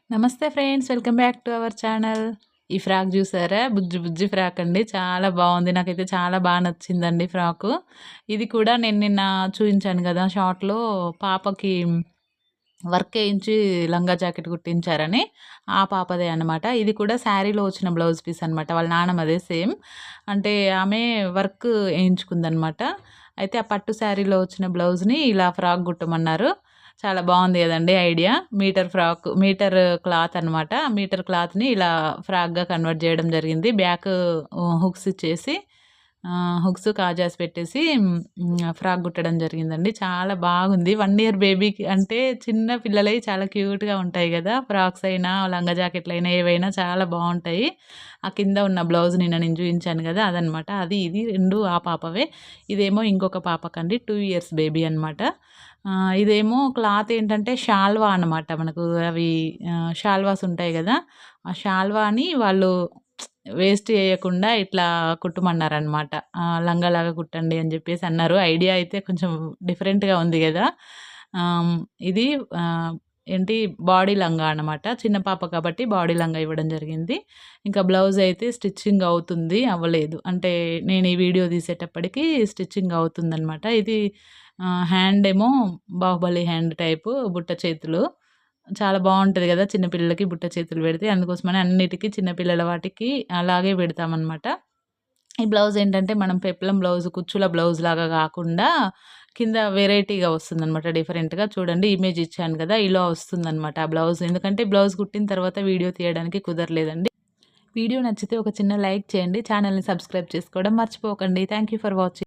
నమస్తే friends, welcome back to our channel. ఈ frock చూసారా? బుజ్జి బుజ్జి ఫ్రాక్ అండి. చాలా బాగుంది. నాకైతే చాలా బాగా నచ్చిందండి ఫ్రాకు. ఇది కూడా నేను నిన్న చూయించాను కదా షార్ట్‌లో, పాపకి వర్క్ ఏయించి లంగా జాకెట్ కుట్టించారని, ఆ పాపదే అనమాట. ఇది కూడా శారీలో వచ్చిన బ్లౌజ్ పీస్ అనమాట. వాళ్ళ నాన్నమ్మదే సేమ్. అంటే ఆమె వర్క్ ఏయించుకుందనమాట. అయితే ఆ పట్టు శారీలో వచ్చిన బ్లౌజ్‌ని ఇలా ఫ్రాక్ కుట్టమన్నారు. చాలా బాగుంది గదండీ ఐడియా. మీటర్ క్లాత్ అనమాట. మీటర్ క్లాత్‌ని ఇలా ఫ్రాక్‌గా కన్వర్ట్ జేయడం జరిగింది. బ్యాక్ హుక్స్ ఇచ్చేసి, హుక్స్, కాజాస్ పెట్టేసి ఫ్రాక్ కుట్టడం జరిగిందండి. చాలా బాగుంది. 1 ఇయర్ బేబీకి అంటే చిన్న పిల్లలయి చాలా క్యూట్‌గా ఉంటాయి గదా! ఫ్రాక్స్ అయినా, లంగా జాకెట్‌లయినా ఏవైనా చాలా బావుంటాయి. ఆ కింద ఉన్న బ్లౌజ్ నిన్న నేను చూయించాను గదా! అదనమాట. అది ఇది 2 ఆ పాపవే. ఇదేమో ఇంకొక పాపకండి. 2 ఇయర్స్ బేబీ అనమాట. ఇదేమో క్లాత్ ఏంటంటే శాల్వా అనమాట. మనకు అవి శాల్వాస్ ఉంటాయి గదా! ఆ శాల్వాని వాళ్ళు వేస్ట్ చేయకుండా ఇట్లా కుట్టమన్నారనమాట. లంగాలాగా కుట్టండి అని జెప్పేసి అన్నారు. ఐడియా అయితే కొంచెం డిఫరెంట్‌గా ఉంది గదా! ఆహ్, ఇది ఆహ్, ఏంటి బాడీ లంగా అనమాట. చిన్న పాప కాబట్టి బాడీ లంగా ఇవ్వడం జరిగింది. ఇంకా బ్లౌజ్ అయితే స్టిచ్చింగ్ అవుతుంది. అవ్వలేదు. అంటే నేను ఈ వీడియో తీసేటప్పటికి స్టిచ్చింగ్ అవుతుందనమాట. ఇది హ్యాండ్ ఏమో బాహుబలి హ్యాండ్ టైపు బుట్ట చేతులు. చాలా బావుంటది గదా! చిన్న పిల్లలకి బుట్ట చేతులు పెడితే. అందుకోసమని అన్నిటికి చిన్న పిల్లల వాటికి అలాగే పెడతామనమాట. ఈ బ్లౌజ్ ఏంటంటే మనం పెప్లం బ్లౌజ్, కుచ్చుల బ్లౌజ్ లాగా గాకుండా కింద వెరైటీగా వస్తుందనమాట డిఫరెంట్‌గా. చూడండి, ఇమేజ్ ఇచ్చాను గదా! ఇలా వస్తుందనమాట ఆ బ్లౌజ్. ఎందుకంటే బ్లౌజ్ కుట్టిన తర్వాత వీడియో తీయడానికి కుదరలేదండి. వీడియో నచ్చితే ఒక చిన్న లైక్ చేయండి. ఛానెల్‌ని సబ్స్క్రైబ్ చేసుకోవడం మర్చిపోకండి. Thank you for watching.